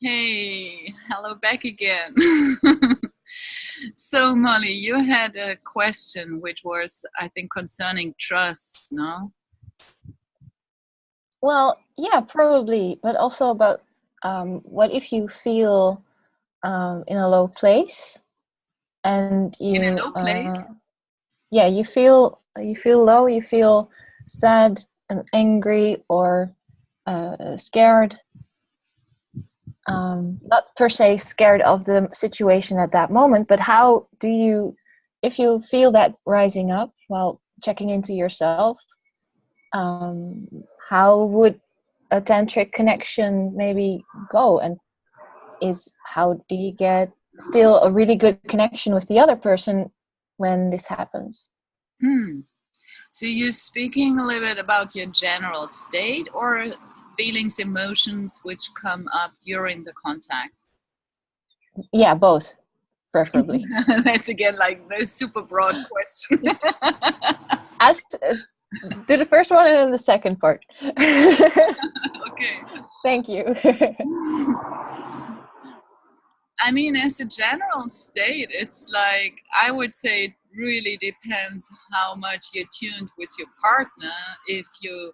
Hey, hello back again. So, Molly, you had a question which was, I think, concerning trust, no? Well, yeah, probably, but also about what if you feel in a low place and In a low place? yeah, you feel low, you feel sad and angry or scared. Not per se scared of the situation at that moment, but how do you, if you feel that rising up while checking into yourself, um, how would a tantric connection maybe go? And is how do you get still a really good connection with the other person when this happens? Hmm. So, you're speaking a little bit about your general state or feelings, emotions which come up during the contact? Yeah, both, preferably. That's again like the super broad question. Ask do the first one and then the second part. Okay. Thank you. I mean, as a general state, it's like I would say it really depends how much you're tuned with your partner if you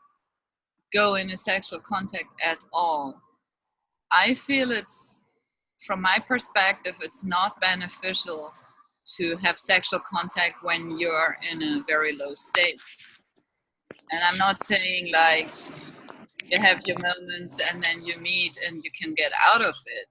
go in a sexual contact at all. I feel it's, from my perspective, it's not beneficial to have sexual contact when you're in a very low state. And I'm not saying like you have your moments and then you meet and you can get out of it.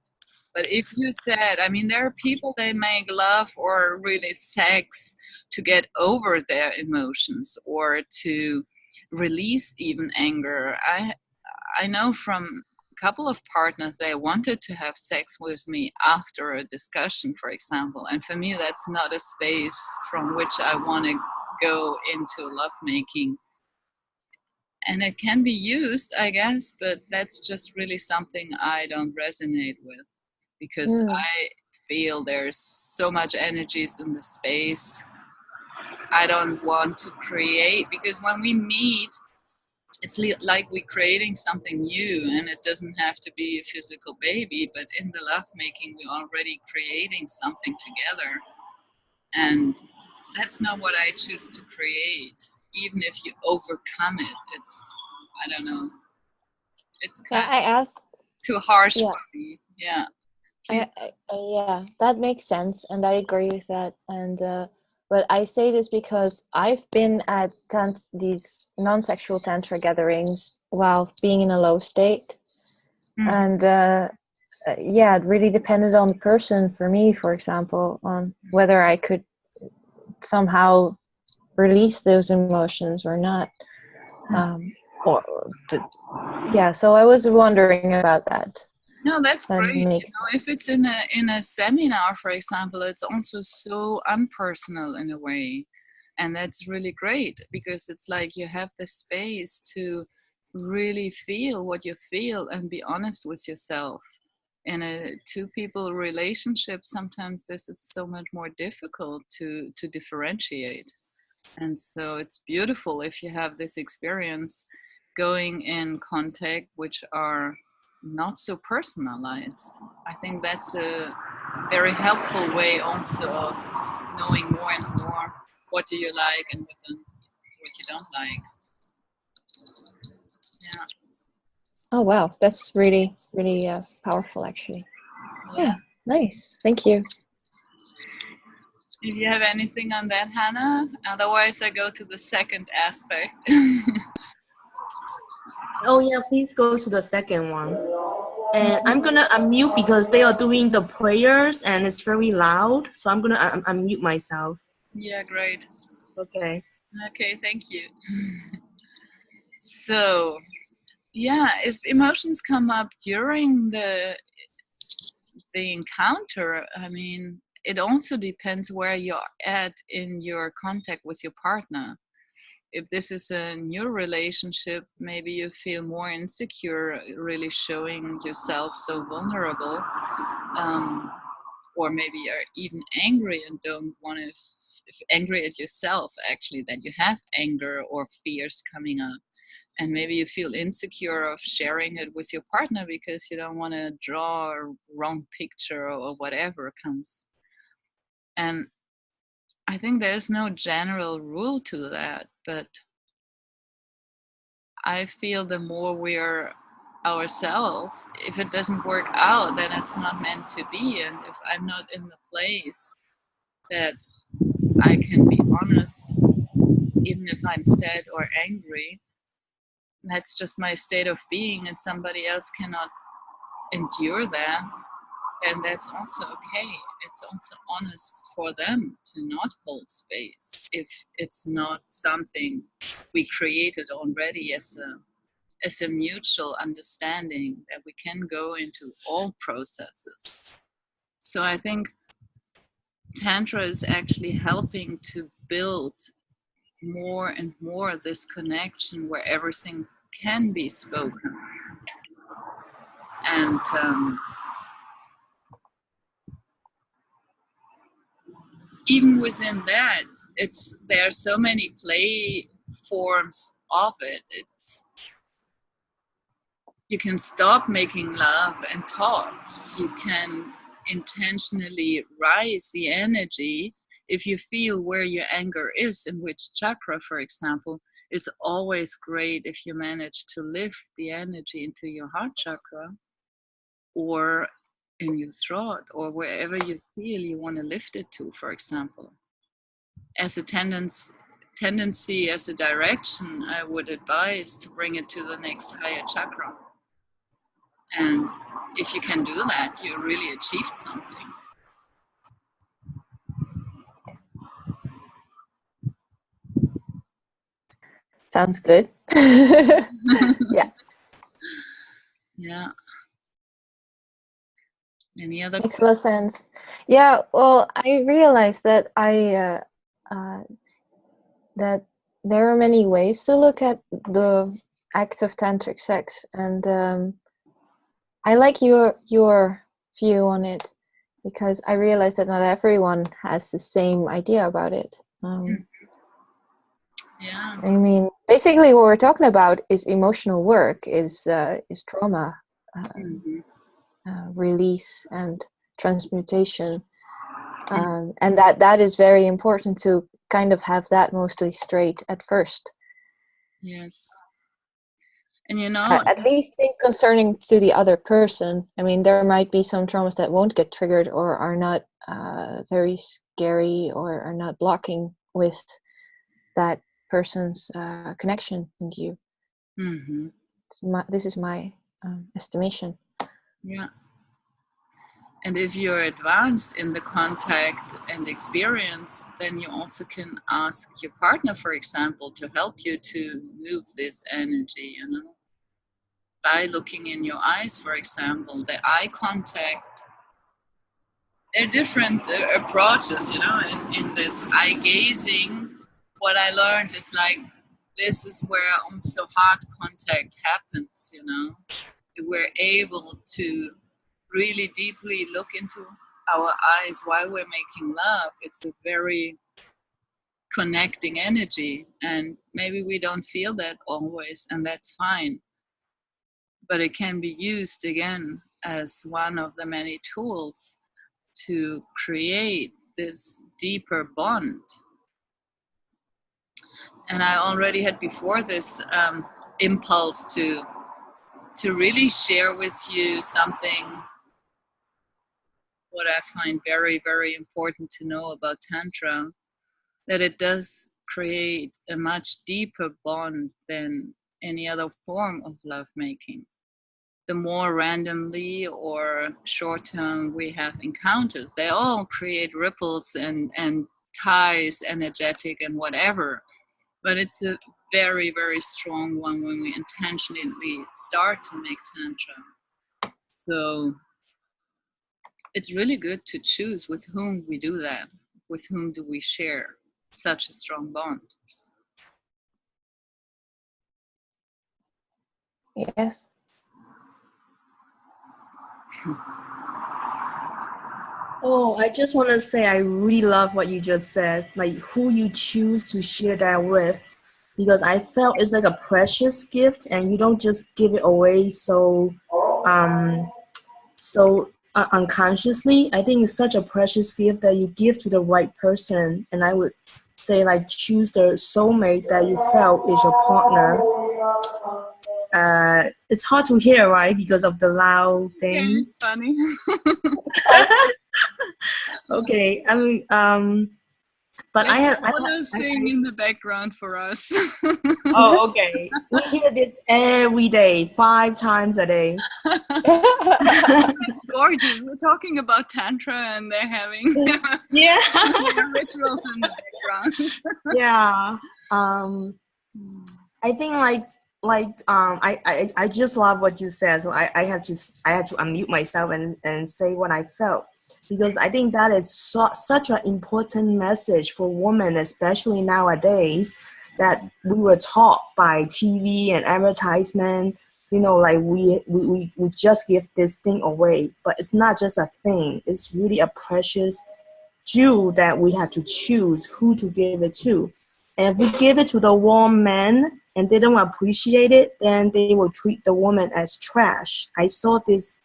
But if you said, I mean, there are people they make love or really sex to get over their emotions or to release even anger. I know from a couple of partners they wanted to have sex with me after a discussion, for example, and for me that's not a space from which I want to go into lovemaking. And it can be used, I guess, but that's just really something I don't resonate with because Mm. I feel there's so much energies in the space. I don't want to create because when we meet, it's like we're creating something new, and it doesn't have to be a physical baby, but in the lovemaking, we're already creating something together. And that's not what I choose to create. Even if you overcome it, it's, I don't know, it's Yeah, kind I of asked. too harsh Yeah, for me. Yeah, please. yeah, that makes sense, and I agree with that. And but I say this because I've been at these non-sexual tantra gatherings while being in a low state, Mm. and yeah, it really depended on the person. For me, for example, on whether I could somehow release those emotions or not. Um, or yeah, so I was wondering about that. No, that's That great. You makes know, if it's in a seminar, for example, it's also so unpersonal in a way, and that's really great because it's like you have the space to really feel what you feel and be honest with yourself. In a two people relationship, sometimes this is so much more difficult to differentiate. And so it's beautiful if you have this experience going in contact which are not so personalized. I think that's a very helpful way also of knowing more and more what do you like and what you don't like. Yeah, oh wow, that's really powerful actually. yeah. Yeah, nice. Thank you. If you have anything on that, Hannah, otherwise I go to the second aspect. Oh yeah, please go to the second one. And I'm gonna unmute because they are doing the prayers and it's very loud. So I'm gonna unmute myself. Yeah, great. Okay. Okay, thank you. So, yeah, if emotions come up during the encounter, I mean, it also depends where you're at in your contact with your partner. If this is a new relationship, maybe you feel more insecure, really showing yourself so vulnerable, um, or maybe you're even angry and don't want to. Angry at yourself, actually, that you have anger or fears coming up. And maybe you feel insecure of sharing it with your partner because you don't want to draw a wrong picture or whatever comes. And I think there's no general rule to that, but I feel the more we're ourselves, if it doesn't work out, then it's not meant to be. And if I'm not in the place that I can be honest, even if I'm sad or angry, that's just my state of being, and somebody else cannot endure that, and that's also okay. It's also honest for them to not hold space if it's not something we created already as a mutual understanding that we can go into all processes. So I think Tantra is actually helping to build more and more this connection where everything can be spoken. And even within that, there are so many play forms of it. You can stop making love and talk. You can intentionally rise the energy. If you feel where your anger is, in which chakra, for example, it's always great if you manage to lift the energy into your heart chakra or in your throat or wherever you feel you want to lift it to, for example. As a tendency, as a direction, I would advise to bring it to the next higher chakra. And if you can do that, you really achieved something. Sounds good. Yeah. Yeah. Any other Makes a lot of sense. Yeah, well, I realized that that there are many ways to look at the act of tantric sex, and I like your view on it because I realized that not everyone has the same idea about it. Yeah. I mean, basically, what we're talking about is emotional work, is trauma release and transmutation, and that is very important to kind of have that mostly straight at first. Yes. And you know, at least think concerning to the other person. I mean, there might be some traumas that won't get triggered or are not very scary or are not blocking with that person's connection with you. This is my estimation. Yeah. And if you're advanced in the contact and experience, then you also can ask your partner, for example, to help you to move this energy, you know, by looking in your eyes, for example. The eye contact, there are different approaches, you know, in this eye gazing. What I learned is like, this is where also heart contact happens, you know. We're able to really deeply look into our eyes while we're making love. It's a very connecting energy, and maybe we don't feel that always, and that's fine. But it can be used again as one of the many tools to create this deeper bond. And I already had before this impulse to really share with you something what I find very, very important to know about Tantra, that it does create a much deeper bond than any other form of lovemaking. The more randomly or short-term we have encounters, they all create ripples and ties, energetic and whatever. But it's a very, very strong one when we intentionally start to make Tantra. So it's really good to choose with whom we do that, with whom do we share such a strong bond. Yes. Oh, I just want to say I really love what you just said, like who you choose to share that with, because I felt it's like a precious gift, and you don't just give it away unconsciously. I think it's such a precious gift that you give to the right person, and I would say like choose the soulmate that you felt is your partner. It's hard to hear, right, because of the loud Yeah, thing. it's funny. Okay, I mean, but Let I have. Paula sing in the background for us. Oh, okay. We hear this every day, 5 times a day. It's gorgeous. We're talking about tantra, and they're having Yeah. rituals in the background. Yeah. I think I just love what you said. So I had to unmute myself and say what I felt, because I think that is such an important message for women, especially nowadays, that we were taught by TV and advertisement. You know, like we just give this thing away, but it's not just a thing. It's really a precious jewel that we have to choose who to give it to. And if we give it to the wrong man and they don't appreciate it, then they will treat the woman as trash. I saw this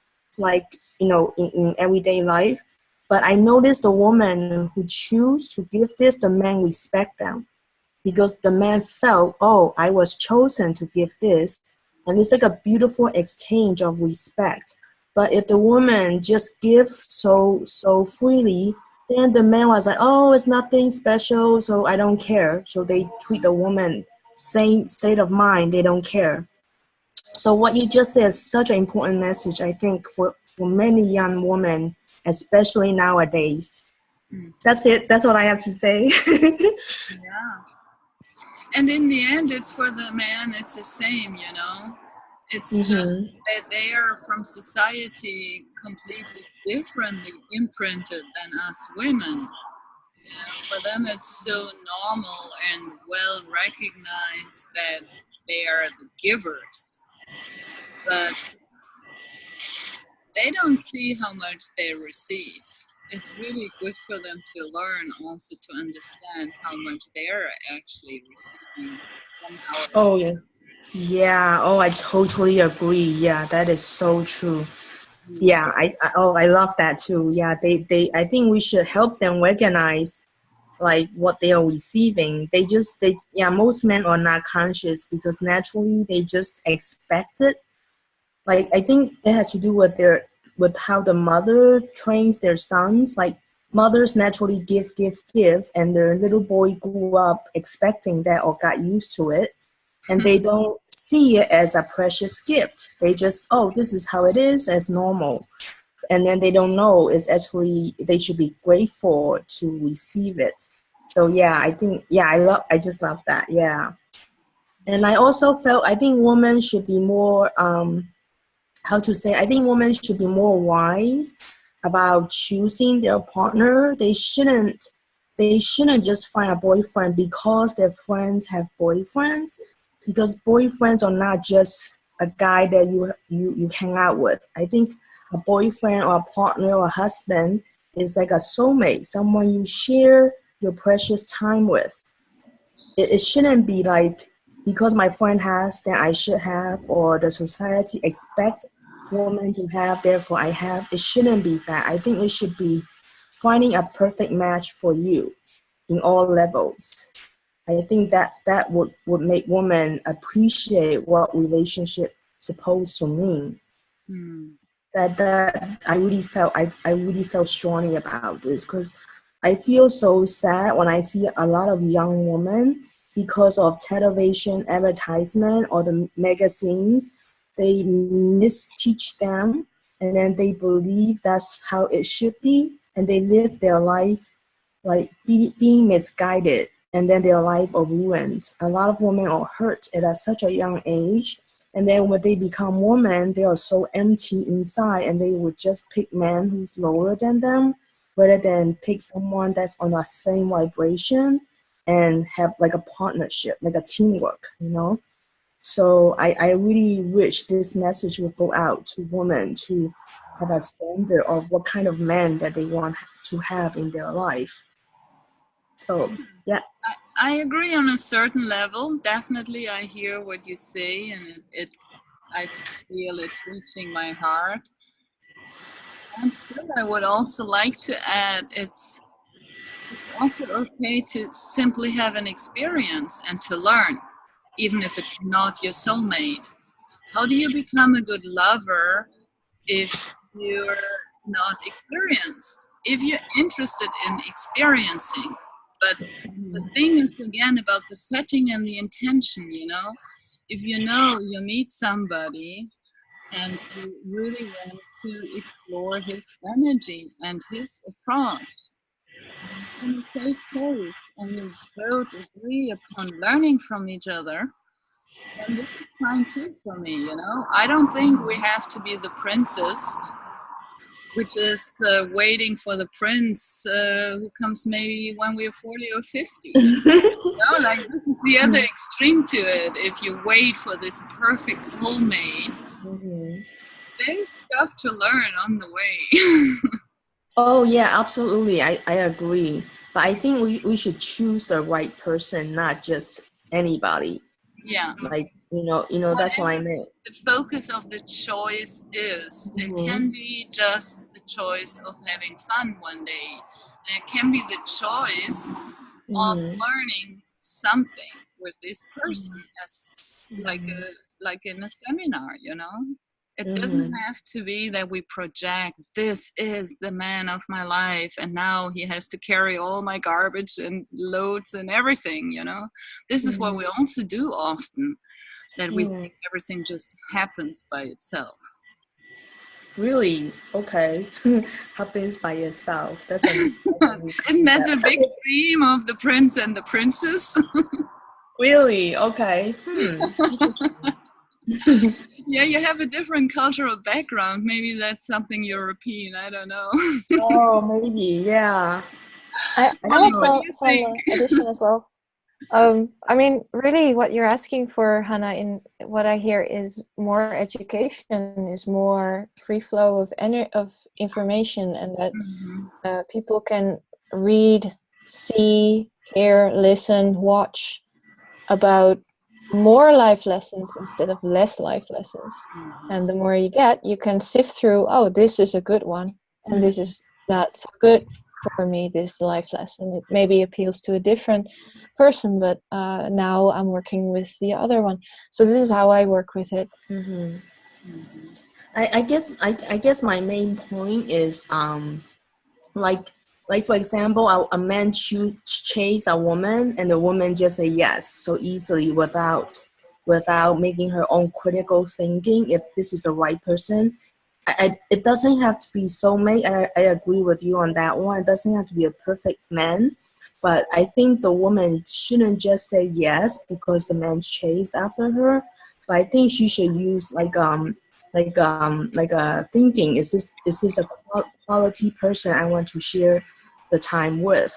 in everyday life. But I noticed the woman who choose to give this, the man respect them. Because the man felt, oh, I was chosen to give this. And it's like a beautiful exchange of respect. But if the woman just gives so freely, then the man was like, oh, it's nothing special, so I don't care. So they treat the woman same state of mind, they don't care. So what you just said is such an important message, I think, for many young women, especially nowadays. That's it. That's what I have to say. Yeah. And in the end, it's for the man, it's the same, you know? It's just that they are from society completely differently imprinted than us women. You know, for them, it's so normal and well recognized that they are the givers. But they don't see how much they receive. It's really good for them to learn, also to understand how much they're actually receiving from our Oh, yeah. Yeah. Oh, I totally agree. Yeah, that is so true. Yeah. I love that too. Yeah. I think we should help them recognize like what they are receiving. Most men are not conscious because naturally they just expect it. Like, I think it has to do with how the mother trains their sons. Like, mothers naturally give, and their little boy grew up expecting that or got used to it. And they don't see it as a precious gift. They just, oh, this is how it is, as normal. And then they don't know it's actually, they should be grateful to receive it. So yeah, I just love that. Yeah. And I also felt, I think women should be more, I think women should be more wise about choosing their partner. They shouldn't just find a boyfriend because their friends have boyfriends, because boyfriends are not just a guy that you hang out with. I think a boyfriend or a partner or a husband is like a soulmate, someone you share your precious time with. It shouldn't be like, because my friend has, then I should have, or the society expect women to have, therefore I have. It shouldn't be that. I think it should be finding a perfect match for you in all levels. I think that would make women appreciate what relationship supposed to mean. That I really felt strongly about this, because I feel so sad when I see a lot of young women, because of television advertisement or the magazines, they misteach them, and then they believe that's how it should be, and they live their life like being misguided, and then their life are ruined. A lot of women are hurt at such a young age, and then when they become women, they are so empty inside, and they would just pick men who's lower than them, rather than pick someone that's on the same vibration and have like a partnership, like a teamwork, you know? So I really wish this message would go out to women to have a standard of what kind of men that they want to have in their life. So, yeah. I agree on a certain level. Definitely, I hear what you say, and I feel it's reaching my heart. And still, I would also like to add, it's also okay to simply have an experience and to learn, even if it's not your soulmate. How do you become a good lover if you're not experienced? If you're interested in experiencing, but the thing is again about the setting and the intention, you know? If you know you meet somebody and you really want to explore his energy and his approach, and it's in a safe place, and you both agree upon learning from each other, then this is fine too for me, you know? I don't think we have to be the princess, which is waiting for the prince who comes maybe when we're 40 or 50. No, like this is the other extreme to it. If you wait for this perfect soulmate, there's stuff to learn on the way. Oh yeah, absolutely. I agree. But I think we should choose the right person, not just anybody. Yeah. Like, that's what I meant. The focus of the choice is, it can be just the choice of having fun one day. And it can be the choice of learning something with this person, as like in a seminar, you know? It doesn't have to be that we project, this is the man of my life and now he has to carry all my garbage and loads and everything, you know? This is what we also do often, that we think everything just happens by itself. Really? Okay. Happens by itself. That's Isn't that the big theme of the prince and the princess? Really? Okay. Yeah, you have a different cultural background. Maybe that's something European. I don't know. Oh, maybe. Yeah. I have some addition as well. I mean, really, what you're asking for, Hannah, in what I hear is more education, is more free flow of information, and that people can read, see, hear, listen, watch about more life lessons instead of less life lessons. And the more you get, you can sift through, oh, this is a good one, and this is not so good for me, this life lesson. It maybe appeals to a different person, but now I'm working with the other one. So this is how I work with it. I guess my main point is like for example, a man chase a woman and the woman just say yes so easily without making her own critical thinking if this is the right person. It doesn't have to be soulmate. I agree with you on that one. It doesn't have to be a perfect man, but I think the woman shouldn't just say yes because the man chased after her. But I think she should use like a thinking. Is this a quality person I want to share the time with?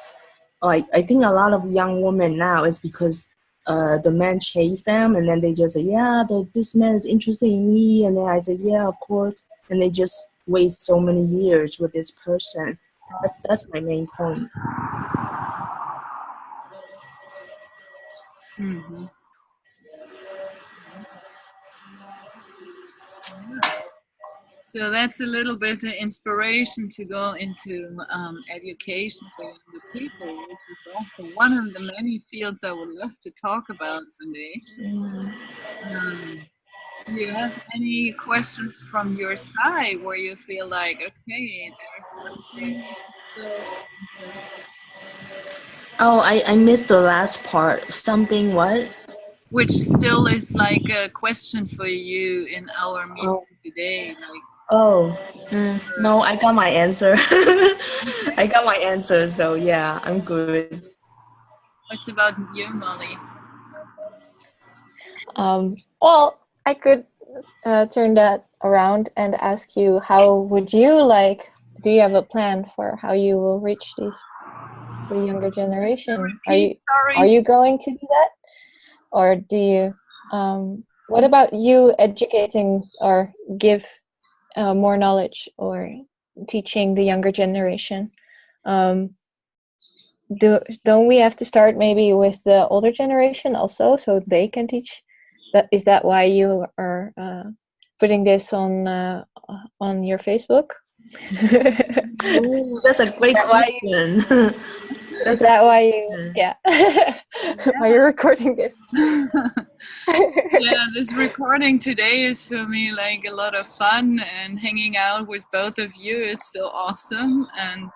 Like I think a lot of young women now is because the man chase them and then they just say yeah this man is interested in me and then I say yeah of course and they just waste so many years with this person. That's my main point. So that's a little bit of inspiration to go into education for younger people, which is also one of the many fields I would love to talk about one day. Do you have any questions from your side where you feel like, okay, there's something still? Oh, I missed the last part. Something what? Which still is like a question for you in our meeting today. Like, No, I got my answer. I got my answer, so yeah, I'm good. what's about you, Molly? Well, I could turn that around and ask you, how would you like, do you have a plan for how you will reach the younger generation? Are you going to do that? Or do you, what about you educating or give more knowledge or teaching the younger generation? don't we have to start maybe with the older generation also, so they can teach? Is that why you are putting this on your Facebook? Ooh, that's a great question. Is that why you? Yeah. Why you're recording this? Yeah, this recording today is for me like a lot of fun, and hanging out with both of you, it's so awesome, and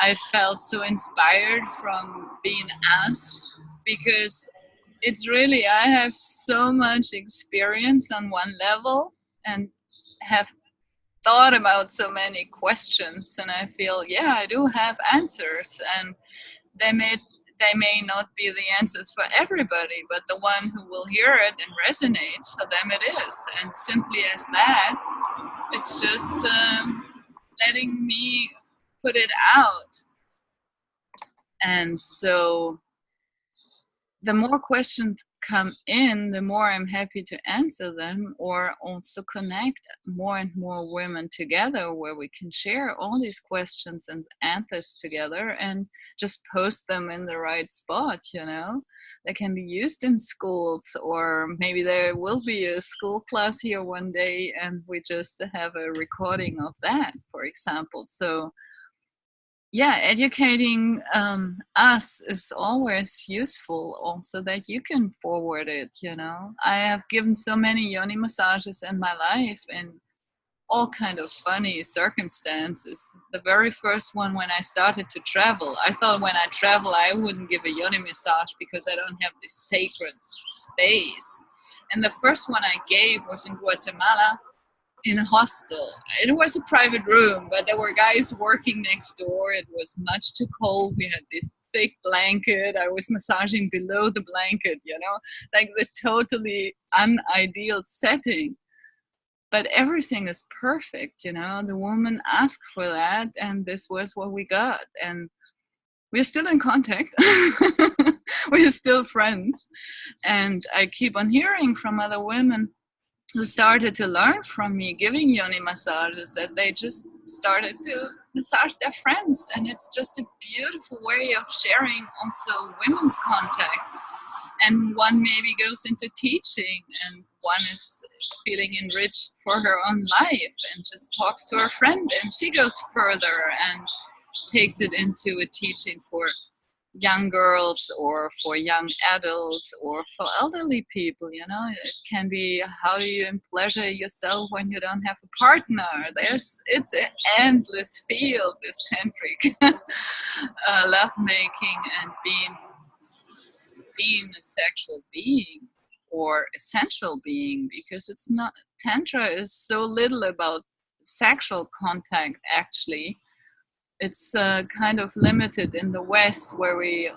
I felt so inspired from being asked, because it's really, I have so much experience on one level and have thought about so many questions, and I feel, yeah, I do have answers, and they may not be the answers for everybody, but the one who will hear it and resonates, for them it is. And simply as that, it's just letting me put it out. And so the more questions come in, the more I'm happy to answer them, or also connect more and more women together where we can share all these questions and answers together, and just post them in the right spot, They can be used in schools, or maybe there will be a school class here one day and we just have a recording of that, for example. So yeah, educating us is always useful, also that you can forward it. I have given so many yoni massages in my life in all kind of funny circumstances. The very first one, when I started to travel, I thought when I travel I wouldn't give a yoni massage because I don't have this sacred space. And the first one I gave was in Guatemala, in a hostel. It was a private room, but there were guys working next door. It was much too cold. We had this thick blanket. I was massaging below the blanket, like the totally unideal setting. But everything is perfect, The woman asked for that, and this was what we got. And we're still in contact. We're still friends. And I keep on hearing from other women who started to learn from me giving yoni massages, that they just started to massage their friends. And it's just a beautiful way of sharing also women's contact. And one maybe goes into teaching, and one is feeling enriched for her own life and just talks to her friend, and she goes further and takes it into a teaching for young girls or for young adults or for elderly people. It can be, how do you pleasure yourself when you don't have a partner? It's an endless field, this tantric love making, and being a sexual being or a sensual being, because it's not, tantra is so little about sexual contact. Actually, it's kind of limited in the West, where we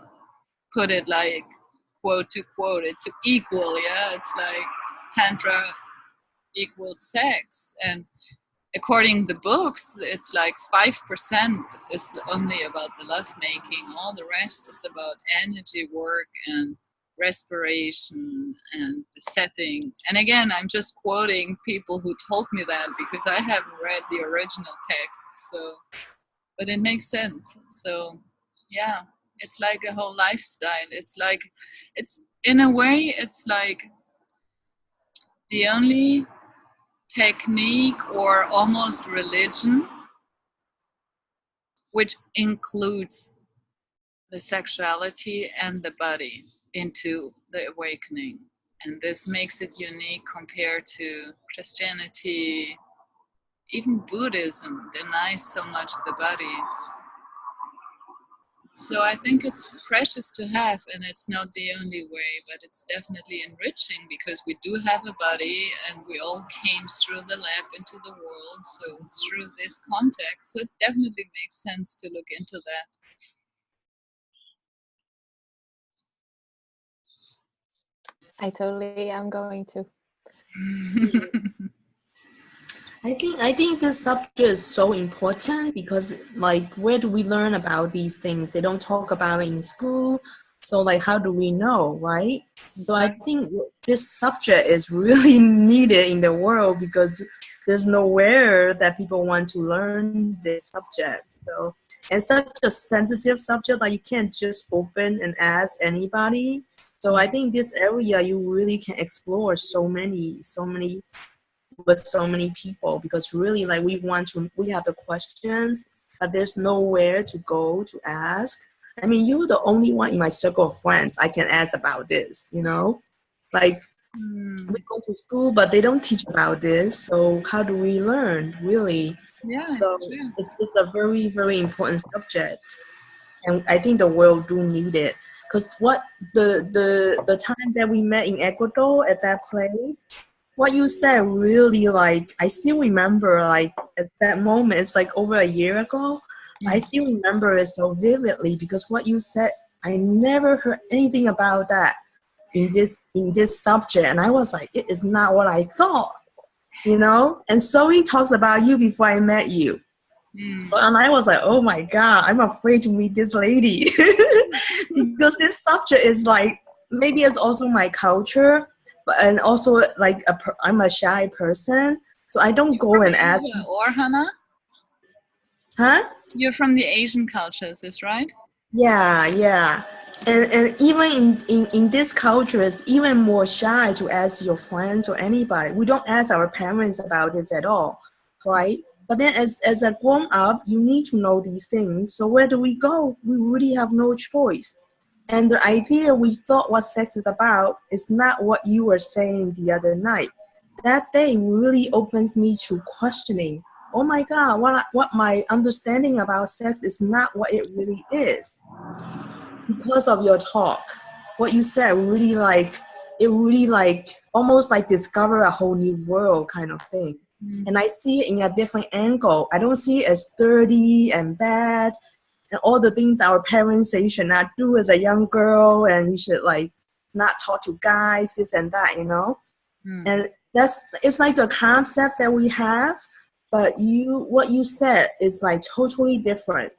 put it like, quote to quote, it's equal. It's like tantra equals sex, and according to the books, it's like 5% is only about the love making. All the rest is about energy work and respiration and the setting. And again, I'm just quoting people who told me that, because I haven't read the original text. So, but it makes sense. So yeah, it's like a whole lifestyle. It's in a way, it's like the only technique, or almost religion, which includes the sexuality and the body into the awakening. And this makes it unique compared to Christianity. Even Buddhism denies so much the body. So I think it's precious to have, and it's not the only way, but it's definitely enriching, because we do have a body, and we all came through the lab into the world, so through this contact. So it definitely makes sense to look into that. I totally am going to. I think this subject is so important, because like, where do we learn about these things? They don't talk about it in school. So like, how do we know, right? So I think this subject is really needed in the world, because there's nowhere that people want to learn this subject. So, and such a sensitive subject that you can't just open and ask anybody. So I think this area you really can explore so many with so many people, because really like we have the questions, but there's nowhere to go to ask. I mean, you're the only one in my circle of friends I can ask about this, you know? Like we go to school, but they don't teach about this. So how do we learn, really? Yeah. So Yeah. it's a very, very important subject. And I think the world do need it. Because what the time that we met in Ecuador at that place, what you said really, like, I still remember, like, at that moment, it's like over a year ago. I still remember it so vividly, because what you said, I never heard anything about that in this subject, and I was like, it is not what I thought, you know. And so he talks about you before I met you. So, and I was like, oh my God, I'm afraid to meet this lady because this subject is like, maybe it's also my culture, but and also like I'm a shy person, so I don't go and ask. Or Hannah? Huh? You're from the Asian cultures, is right? Yeah. And even in these cultures, even more shy to ask your friends or anybody. We don't ask our parents about this at all, right? But then as a grown up, you need to know these things. So where do we go? We really have no choice. And the idea we thought what sex is about is not what you were saying the other night. That day really opens me to questioning, oh my God, what my understanding about sex is not what it really is. Because of your talk, what you said really like, it really like almost like discover a whole new world kind of thing. And I see it in a different angle. I don't see it as dirty and bad and all the things our parents say you should not do as a young girl, and you should like not talk to guys, this and that, you know. And it's like the concept that we have, but what you said is like totally different,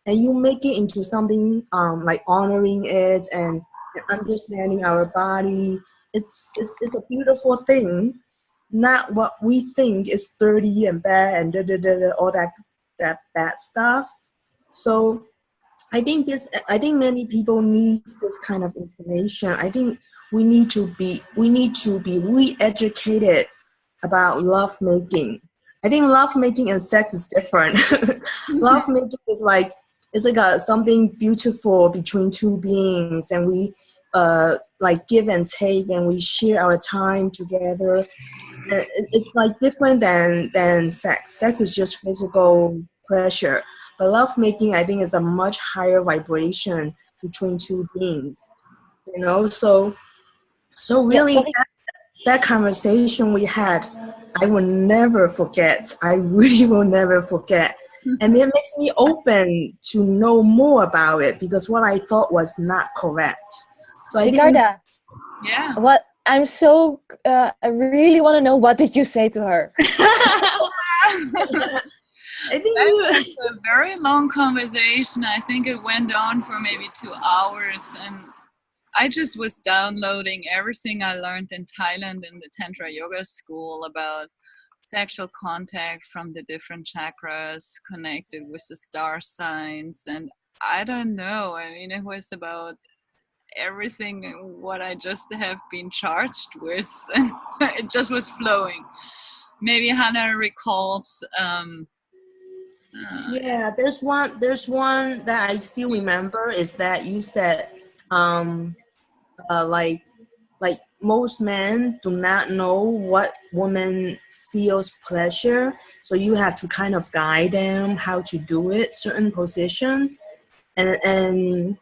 and you make it into something like honoring it and understanding our body. It's a beautiful thing, not what we think is dirty and bad and all that bad stuff. So I think many people need this kind of information. I think we need to be re-educated about love making. I think love making and sex is different. Love making is like something beautiful between two beings, and we like give and take, and we share our time together. It's like different than sex. Sex is just physical pleasure, but love making, I think, is a much higher vibration between two beings. You know, so Yeah, really that conversation we had, I will never forget. I really will never forget. And it makes me open to know more about it, because what I thought was not correct. So I Ricarda, yeah. what I'm so I really want to know, what did you say to her? I think that was a very long conversation. I think it went on for maybe 2 hours, and I just was downloading everything I learned in Thailand in the Tantra Yoga school about sexual contact from the different chakras connected with the star signs. And I don't know, I mean, it was about everything what I just have been charged with, and it just was flowing. Maybe Hannah recalls. Yeah, there's one that I still remember, is that you said like most men do not know what woman feels pleasure, so you have to kind of guide them how to do it, certain positions. And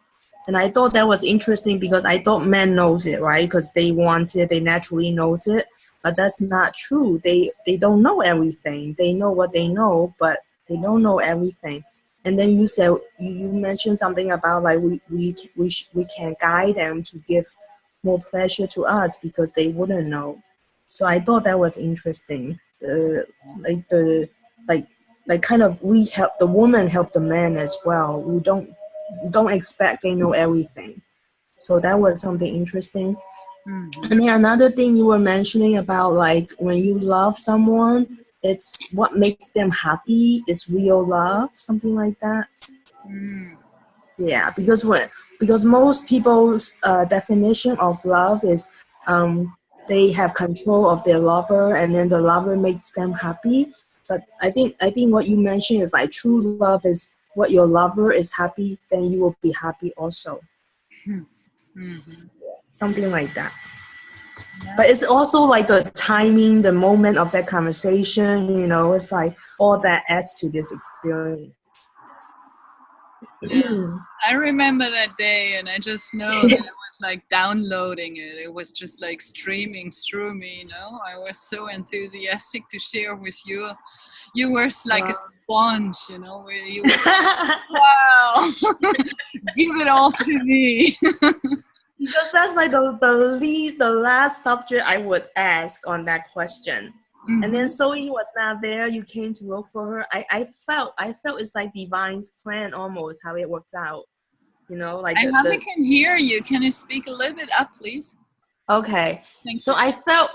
I thought that was interesting, because I thought men knows it, right? Because they want it, they naturally knows it. But that's not true. They don't know everything. They know what they know, but they don't know everything. And then you said, you mentioned something about like we can guide them to give more pleasure to us, because they wouldn't know. So I thought that was interesting. Like the like kind of, we help the woman, help the man as well. We don't expect they know everything. So that was something interesting. And then another thing you were mentioning about, like, when you love someone, it's what makes them happy is real love, something like that. Yeah, because most people's definition of love is they have control of their lover, and then the lover makes them happy. But I think what you mentioned is like true love is what your lover is happy, then you will be happy also. Something like that. But it's also like the timing, the moment of that conversation, you know, it's like all that adds to this experience. Yeah. I remember that day, and I just know that I was like downloading it. It was just like streaming through me, you know. I was so enthusiastic to share with you. You were like a sponge, you know, where you were like, wow, give it all to me. Because that's like the last subject I would ask on that question. And then Zoe was not there. You came to look for her. I felt it's like divine's plan almost, how it worked out. You know, like I hardly can hear you. Can you speak a little bit up, please? Okay. So I felt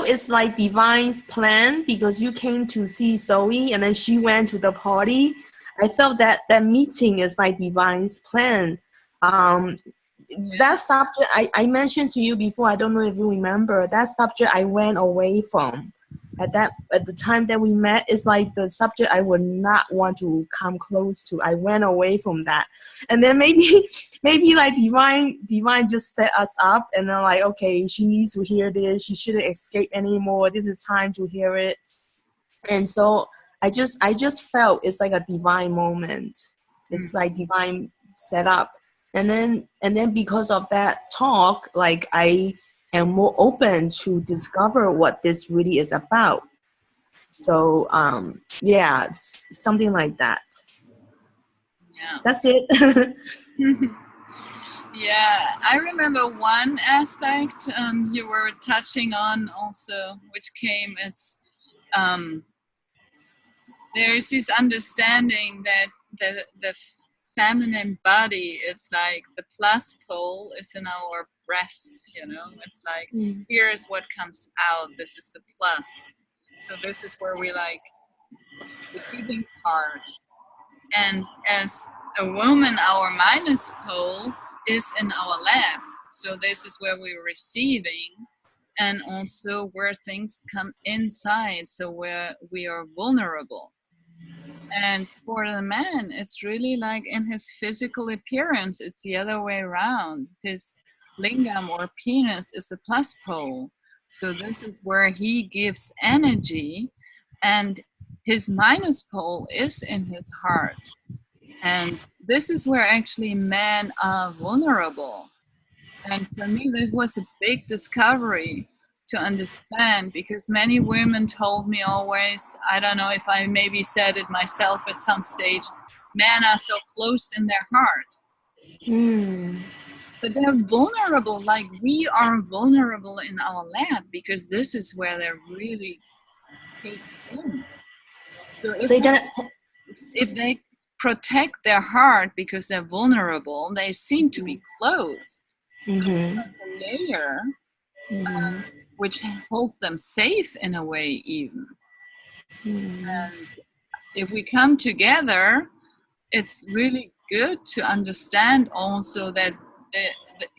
it's like divine's plan because you came to see Zoe and then she went to the party. I felt that meeting is like divine's plan. That subject I mentioned to you before, I don't know if you remember, that subject I went away from. At the time that we met, it's like the subject I would not want to come close to. I went away from that. And then maybe like divine just set us up and then like, okay, she needs to hear this. She shouldn't escape anymore. This is time to hear it. And so I just felt it's like a divine moment. It's like divine set up. And then because of that talk, like I am more open to discover what this really is about. So yeah, it's something like that. Yeah. That's it. Yeah, I remember one aspect you were touching on also, which came, it's there's this understanding that the feminine body, it's like the plus pole is in our breasts, you know. It's like here's what comes out, this is the plus, so this is where we like the giving part. And as a woman, our minus pole is in our lap, so this is where we're receiving, and also where things come inside, so where we are vulnerable. And for the man, it's really like in his physical appearance, it's the other way around. His lingam or penis is the plus pole. So this is where he gives energy, and his minus pole is in his heart. And this is where actually men are vulnerable. And for me, that was a big discovery to understand, because many women told me always, I don't know if I maybe said it myself at some stage, men are so close in their heart. But they're vulnerable, like we are vulnerable in our lap, because this is where they're really taken in. So if they protect their heart because they're vulnerable, they seem to be closed. A layer which holds them safe in a way even. And if we come together, it's really good to understand also that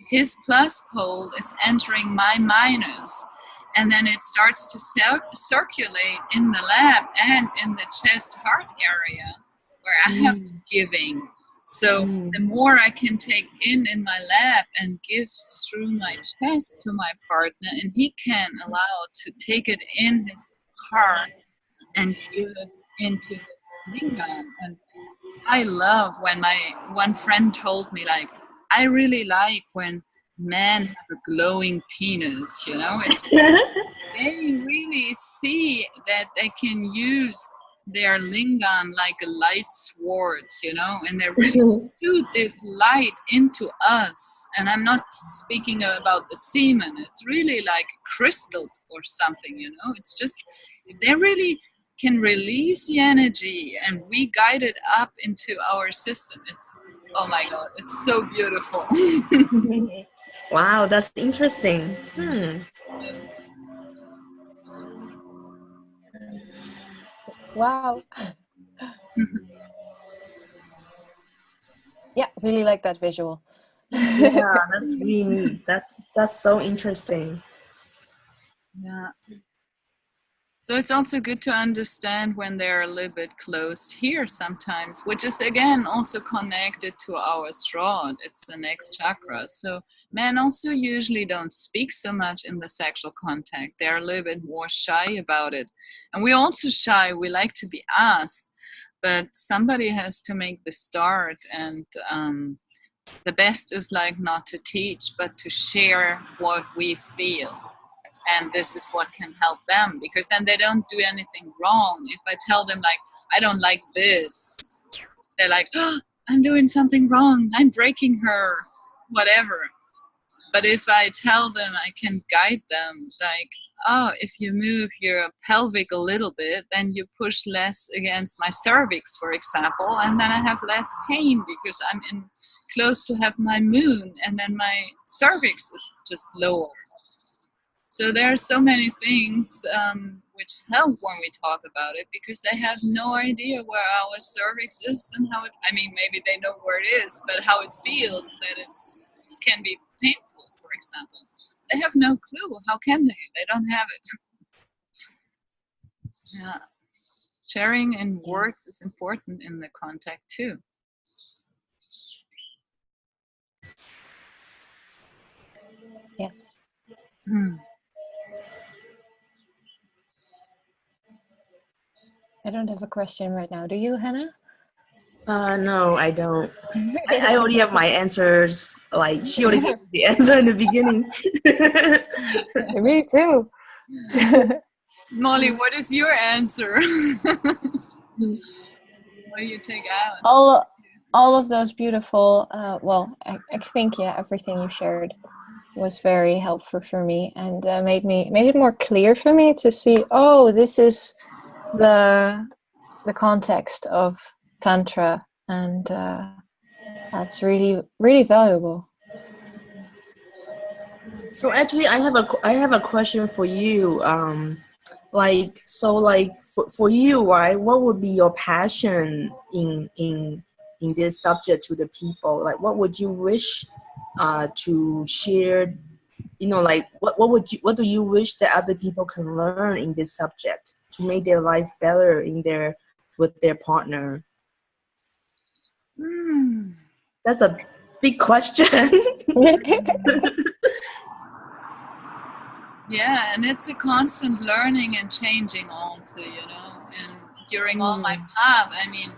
his plus pole is entering my minus, and then it starts to circulate in the lap and in the chest heart area where I have been giving. So the more I can take in my lap and give through my chest to my partner, and he can allow to take it in his heart and give it into his lingam. And I love when my one friend told me, like, I really like when men have a glowing penis, you know. It's they really see that they can use their lingam like a light sword, you know, and they really shoot this light into us. And I'm not speaking about the semen, it's really like crystal or something, you know. It's just, they really can release the energy and we guide it up into our system. It's, oh my God, it's so beautiful. Wow, that's interesting. Yes. Wow. Yeah, really like that visual. Yeah, that's really neat. That's so interesting. Yeah. So it's also good to understand when they're a little bit close here sometimes, which is again also connected to our throat. It's the next chakra. So men also usually don't speak so much in the sexual contact. They're a little bit more shy about it. And we're also shy. We like to be asked, but somebody has to make the start. And the best is like not to teach, but to share what we feel, and this is what can help them, because then they don't do anything wrong. If I tell them like, I don't like this, they're like, oh, I'm doing something wrong, I'm breaking her, whatever. But if I tell them, I can guide them like, oh, if you move your pelvic a little bit, then you push less against my cervix, for example, and then I have less pain because I'm in close to have my moon, and then my cervix is just lower. So there are so many things which help when we talk about it, because they have no idea where our cervix is and how it, I mean, maybe they know where it is, but how it feels, that it can be painful, for example. They have no clue. How can they? They don't have it. Yeah. Sharing in words is important in the contact too. Yes. Mm. I don't have a question right now. Do you, Hannah? No, I don't. I already have my answers. Like she already gave me the answer in the beginning. Me too. Molly, what is your answer? What do you take out? All of those beautiful. Well, I think everything you shared was very helpful for me, and made it more clear for me to see. Oh, this is the context of Tantra, and that's really valuable. So actually, I have a question for you. Like for you, right? What would be your passion in this subject to the people? Like, what would you wish to share? You know, like what do you wish that other people can learn in this subject to make their life better with their partner? That's a big question. Yeah, and it's a constant learning and changing also, you know. And during all my path, I mean,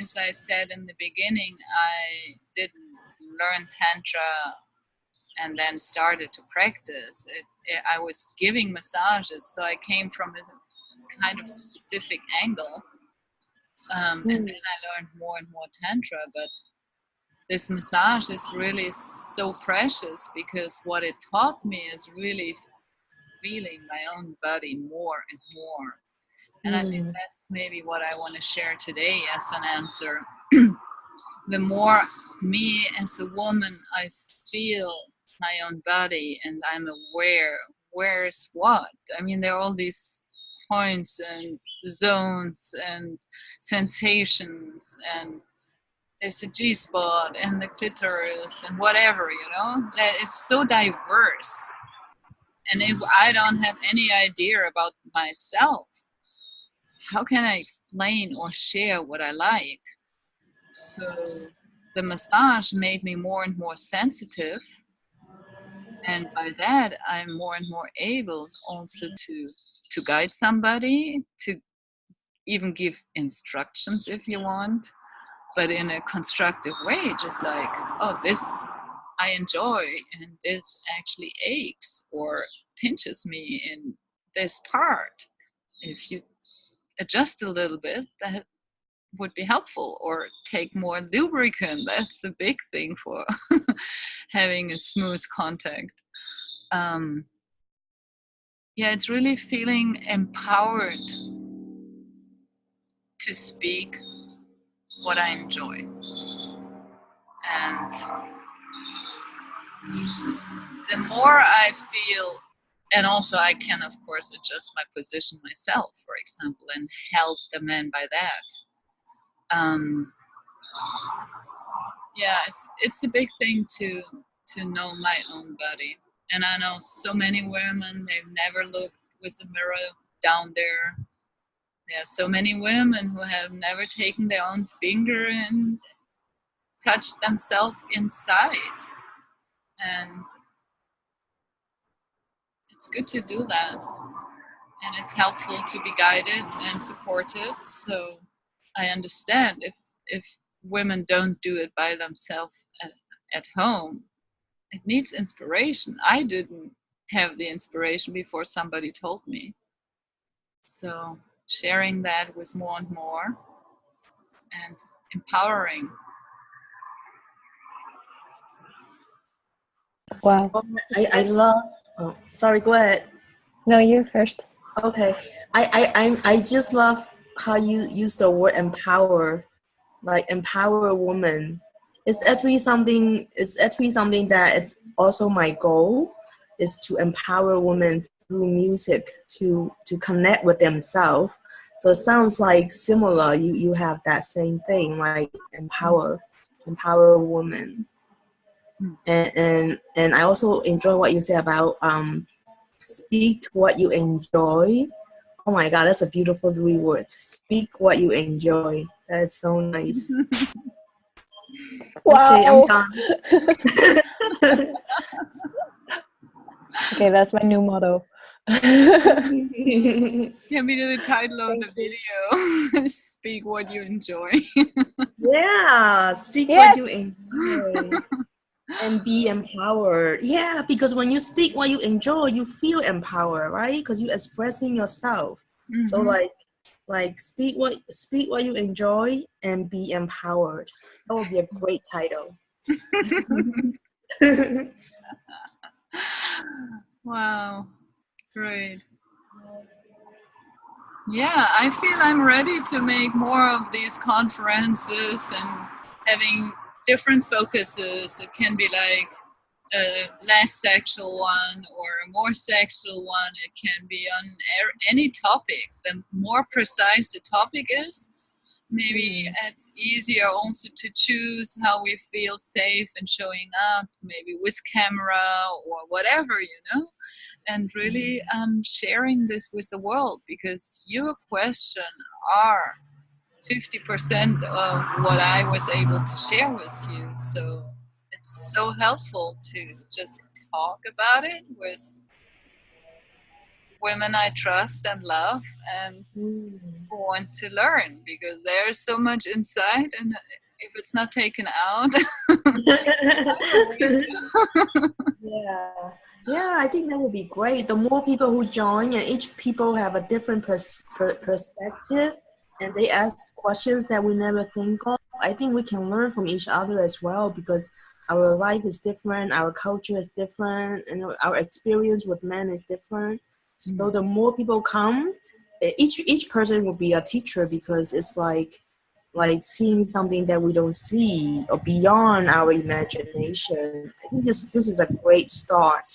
as I said in the beginning, I didn't learn Tantra and then started to practice. I was giving massages, so I came from a kind of specific angle. And then I learned more and more Tantra, but this massage is really so precious, because what it taught me is really feeling my own body more and more. And I think that's maybe what I want to share today as an answer. The more me as a woman, I feel my own body and I'm aware where is what. I mean, there are all these points and zones and sensations, and there's a G spot and the clitoris and whatever, you know, that it's so diverse. And if I don't have any idea about myself, how can I explain or share what I like? So the massage made me more and more sensitive. And by that, I'm more and more able also to guide somebody, to even give instructions if you want, but in a constructive way, just like, oh, this I enjoy, and this actually aches or pinches me in this part. If you adjust a little bit, that would be helpful, or take more lubricant. That's a big thing for having a smooth contact. Yeah, it's really feeling empowered to speak what I enjoy. And the more I feel and also I can, of course, adjust my position myself, for example, and help the man by that. Yeah, it's a big thing to know my own body. And I know so many women, they've never looked with the mirror down there. There are so many women who have never taken their own finger and touched themselves inside. And it's good to do that. And it's helpful to be guided and supported. So I understand if women don't do it by themselves at home, it needs inspiration. I didn't have the inspiration before somebody told me. So sharing that with more and more and empowering. Wow. I love. Oh, sorry. Go ahead. No, you first. Okay. I just love how you use the word empower, like empower a woman. It's actually something. It's actually something that it's also my goal is to empower women through music to connect with themselves. So it sounds like similar. You have that same thing, like empower a woman. And I also enjoy what you say about speak what you enjoy. Oh my god, that's a beautiful 3 words. Speak what you enjoy. That is so nice. Wow. Okay, I'm done. Okay, that's my new motto. Can be the title of Thank the you. video. Speak what you enjoy. Yeah, speak Yes. what you enjoy. And be empowered. Yeah, because when you speak what you enjoy, you feel empowered, right? Because you're expressing yourself. Mm-hmm. So like speak what you enjoy and be empowered. That would be a great title. Wow, great. Yeah, I feel I'm ready to make more of these conferences and having different focuses. It can be like a less sexual one or a more sexual one. It can be on any topic. The more precise the topic is, maybe it's easier also to choose how we feel safe in showing up, maybe with camera or whatever, and really sharing this with the world, because your question are 50% of what I was able to share with you. So it's so helpful to just talk about it with women I trust and love and who want to learn, because there's so much inside, and if it's not taken out. Yeah, I think that would be great. The more people who join, and each people have a different perspective, and they ask questions that we never think of, I think we can learn from each other as well, because our life is different, our culture is different, and our experience with men is different. So the more people come, each person will be a teacher, because it's like seeing something that we don't see or beyond our imagination. I think this is a great start.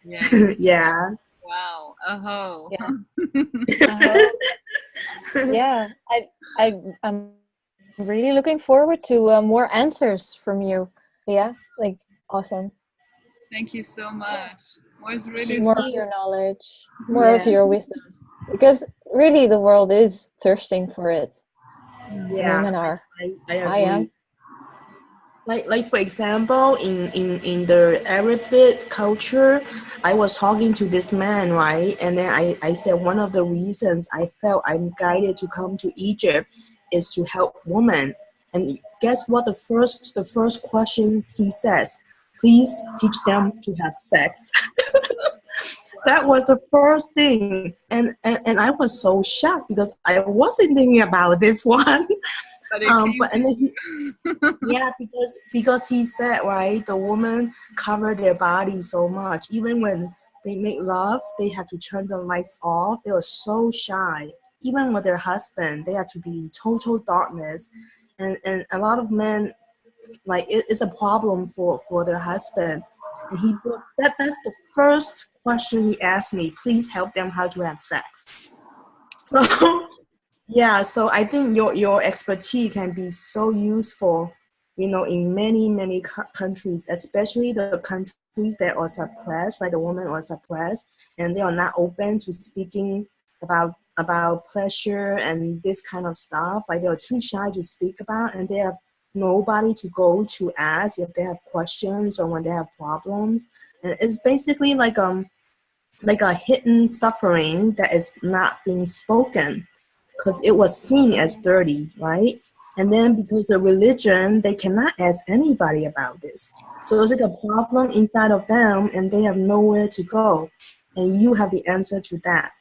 Yes. Yeah. Wow. Oh. Yeah. Yeah. I'm really looking forward to more answers from you. Yeah. Like awesome. Thank you so much. It was really More fun. of your knowledge, more of your wisdom, because really the world is thirsting for it. Yeah, Women are. I I agree. am. Like for example, in the Arabic culture, I was talking to this man, right? And then I said one of the reasons I felt I'm guided to come to Egypt is to help women. And guess what? The first question he says, please teach them to have sex. That was the first thing, and I was so shocked because I wasn't thinking about this one. But and then yeah, because he said, right, the women cover their body so much. Even when they make love, they have to turn the lights off. They were so shy. Even with their husband, they have to be in total darkness. And a lot of men, like, it's a problem for their husband. And that's the first question you ask me, please help them how to have sex. So yeah, so I think your expertise can be so useful, in many countries, especially the countries that are suppressed, like the women are suppressed, and they are not open to speaking about pleasure and this kind of stuff. Like they are too shy to speak about, and they have nobody to go to ask if they have questions or when they have problems. And it's basically like a hidden suffering that is not being spoken because it was seen as dirty, right? And then because the religion, they cannot ask anybody about this. So it's like a problem inside of them and they have nowhere to go. And you have the answer to that.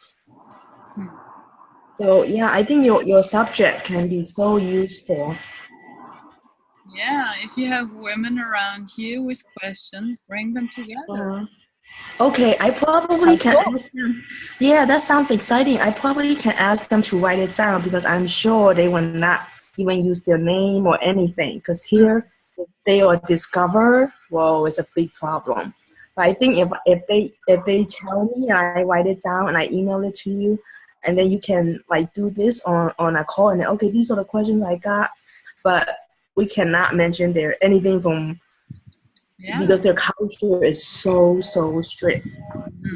So yeah, I think your subject can be so useful. Yeah, if you have women around you with questions, bring them together. Okay, I probably can ask them. Yeah, that sounds exciting. I probably can ask them to write it down because I'm sure they will not even use their name or anything. Because here, if they are discovered, well, it's a big problem. But I think if they tell me, I write it down and I email it to you, and then you can like do this on a call and okay, these are the questions I got, but we cannot mention there anything from. Yeah. Because their culture is so strict.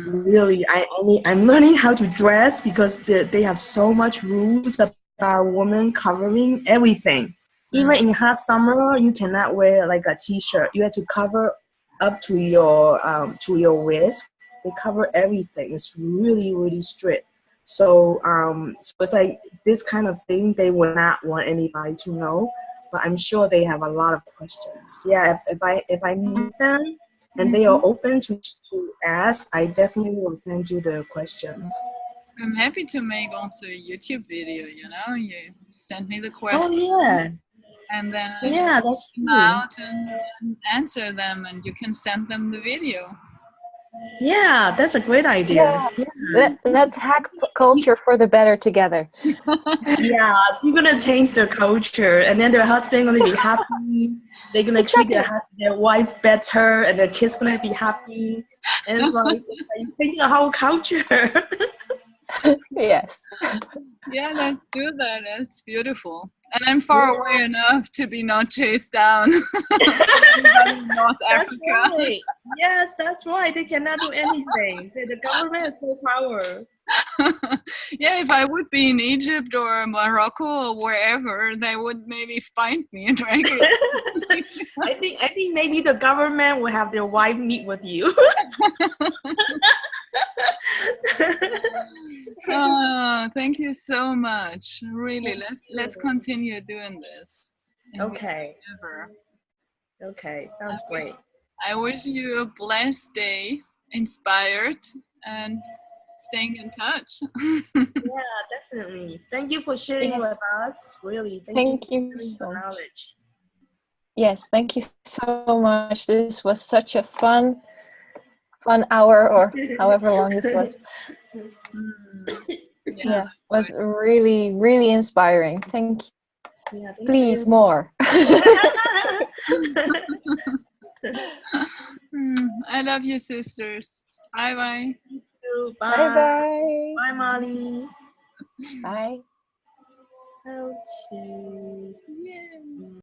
Really, I'm learning how to dress because they have so much rules about women covering everything. Even in hot summer, you cannot wear like a t-shirt. You have to cover up to your waist. They cover everything. It's really strict. So so it's like this kind of thing they would not want anybody to know. But I'm sure they have a lot of questions. Yeah, if I meet them and they are open to ask, I definitely will send you the questions. I'm happy to make also a YouTube video, you send me the questions. Oh yeah. And then yeah, that's come true. out and answer them and you can send them the video. Yeah, that's a great idea. Yeah. Let's hack culture for the better together. Yeah, so you're gonna change their culture, and then their husband gonna be happy. They're gonna treat their wife better, and their kids gonna be happy. And it's like you changing the whole culture. Yes. Yeah, let's do that. That's beautiful. And I'm far away enough to be not chased down. In North Africa. Right. Yes, that's right. They cannot do anything. The government has no power. Yeah, if I would be in Egypt or Morocco or wherever, they would maybe find me and drag it. I think maybe the government will have their wife meet with you. Oh, thank you so much. Really, let's continue doing this. Okay. Okay, sounds great. I wish you a blessed day, inspired, and staying in touch. Yeah, definitely. Thank you for sharing with us. Really, thank you for sharing the knowledge. Yes, thank you so much. This was such a fun hour or however long this was. Yeah, was really inspiring. Thank you. Yeah, please more. I love you, sisters. Bye. You too. Bye. Bye, Molly. Bye. Okay. Yeah.